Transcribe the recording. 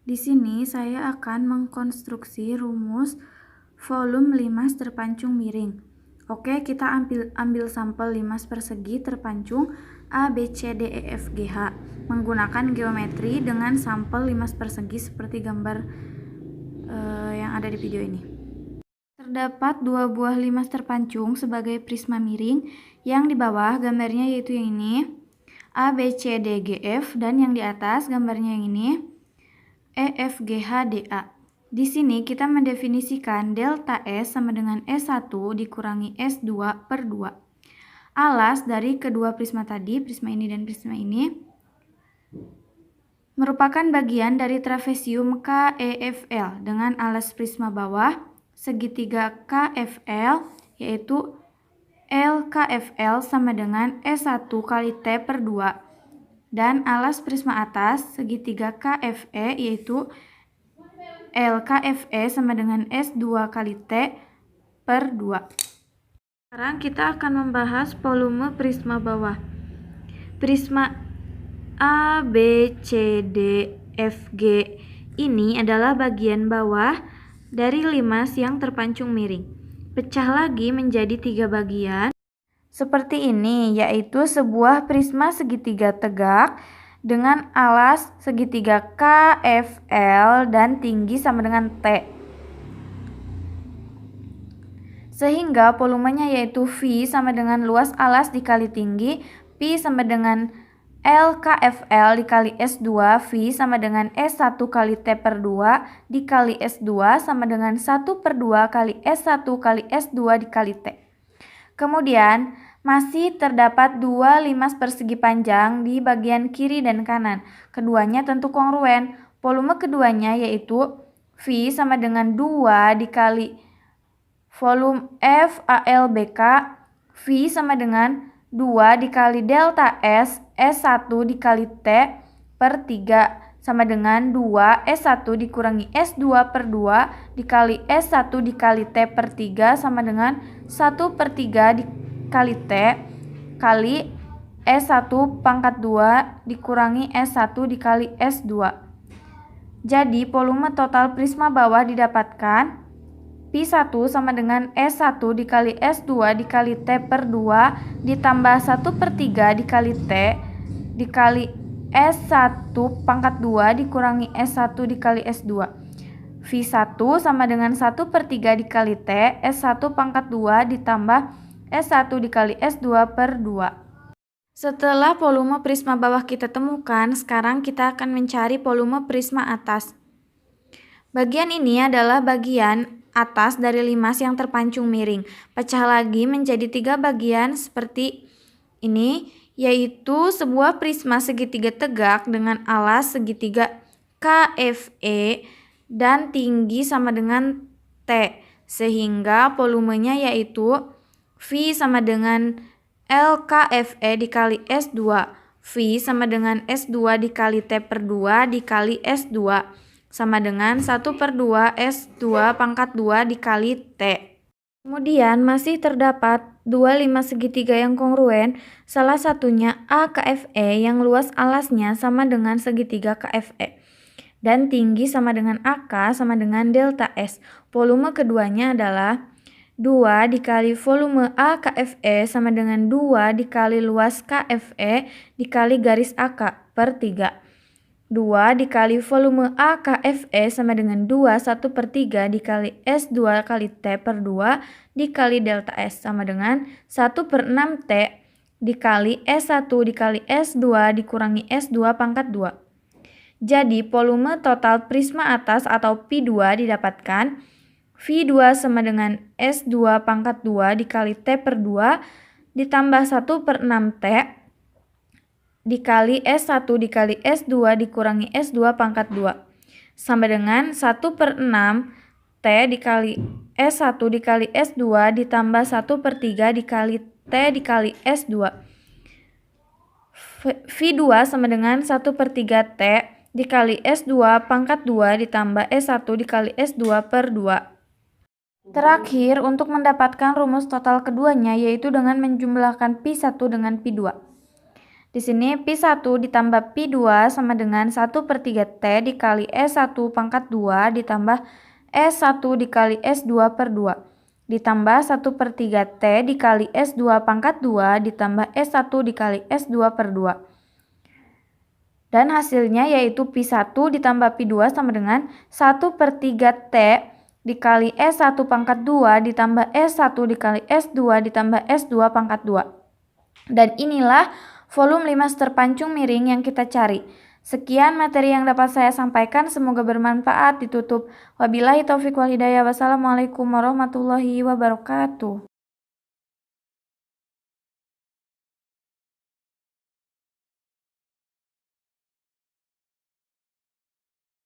Di sini saya akan mengkonstruksi rumus volume limas terpancung miring. Oke, kita ambil sampel limas persegi terpancung A, B, C, D, E, F, G, H menggunakan geometri dengan sampel limas persegi seperti gambar yang ada di video ini. Terdapat dua buah limas terpancung sebagai prisma miring. Yang di bawah gambarnya yaitu yang ini, A, B, C, D, G, F, dan yang di atas gambarnya yang ini, E, F, G, H, D, A. Di sini kita mendefinisikan delta S sama dengan S1 dikurangi S2 per 2. Alas dari kedua prisma tadi, prisma ini dan prisma ini, merupakan bagian dari trapesium KEFL dengan alas prisma bawah segitiga KFL, yaitu LKFL sama dengan S1 kali T per 2. Dan alas prisma atas segitiga KFE, yaitu LKFE sama dengan S2 kali T per 2. Sekarang kita akan membahas volume prisma bawah. Prisma A, B, C, D, F, G ini adalah bagian bawah dari limas yang terpancung miring. Pecah lagi menjadi 3 bagian seperti ini, yaitu sebuah prisma segitiga tegak dengan alas segitiga KFL dan tinggi sama dengan T. Sehingga volumenya yaitu V sama dengan luas alas dikali tinggi, P sama dengan LKFL dikali S2, V sama dengan S1 kali T per 2 dikali S2 sama dengan 1 per 2 kali S1 kali S2 dikali T. Kemudian masih terdapat dua limas persegi panjang di bagian kiri dan kanan. Keduanya tentu kongruen. Volume keduanya yaitu V sama dengan 2 dikali volume F ALBK, V sama dengan 2 dikali delta S S1 dikali T per 3 sama dengan 2 S1 dikurangi S2 per 2 dikali S1 dikali T per 3 sama dengan 1 per 3 dikali T kali S1 pangkat 2 dikurangi S1 dikali S2. Jadi volume total prisma bawah didapatkan P1 sama dengan S1 dikali S2 dikali T per 2 ditambah 1 per 3 dikali T dikali S1 pangkat 2 dikurangi S1 dikali S2. V1 sama dengan 1 per 3 dikali T S1 pangkat 2 ditambah S1 dikali S2 per 2. Setelah volume prisma bawah kita temukan, sekarang kita akan mencari volume prisma atas. Bagian ini adalah bagian atas dari limas yang terpancung miring. Pecah lagi menjadi 3 bagian seperti ini, yaitu sebuah prisma segitiga tegak dengan alas segitiga KFE dan tinggi sama dengan T, sehingga volumenya yaitu V sama dengan LKFE dikali S2, V sama dengan S2 dikali T per 2 dikali S2 sama dengan 1 per 2 S2 pangkat 2 dikali T. Kemudian masih terdapat dua limas segitiga yang kongruen, salah satunya AKFE yang luas alasnya sama dengan segitiga KFE dan tinggi sama dengan AK sama dengan delta S. Volume keduanya adalah 2 dikali volume AKFE sama dengan 2 dikali luas KFE dikali garis AK per 3. 2 dikali volume AKFE sama dengan 2 1 per 3 dikali S2 kali T per 2 dikali delta S sama dengan 1 per 6 T dikali S1 dikali S2 dikurangi S2 pangkat 2. Jadi volume total prisma atas atau P2 didapatkan V2 sama dengan S2 pangkat 2 dikali T per 2 ditambah 1 per 6 T dikali S1 dikali S2 dikurangi S2 pangkat 2 sama dengan 1 per 6 T dikali S1 dikali S2 ditambah 1 per 3 dikali T dikali S2. V2 sama dengan 1 per 3 T dikali S2 pangkat 2 ditambah S1 dikali S2 per 2. Terakhir, untuk mendapatkan rumus total keduanya yaitu dengan menjumlahkan P1 dengan P2. Di sini Pi1 ditambah Pi2 sama dengan 1/3 T dikali S1 pangkat 2 ditambah S1 dikali S2 per 2. Ditambah 1/3 T dikali S2 pangkat 2 ditambah S1 dikali S2 per 2. Dan hasilnya yaitu Pi1 ditambah Pi2 sama dengan 1/3 T dikali S1 pangkat 2 ditambah S1 dikali S2 ditambah S2 pangkat 2. Dan inilah volume 5 terpancung miring yang kita cari. Sekian materi yang dapat saya sampaikan, semoga bermanfaat. Ditutup. Wabillahi taufiq wal hidayah. Wassalamualaikum warahmatullahi wabarakatuh.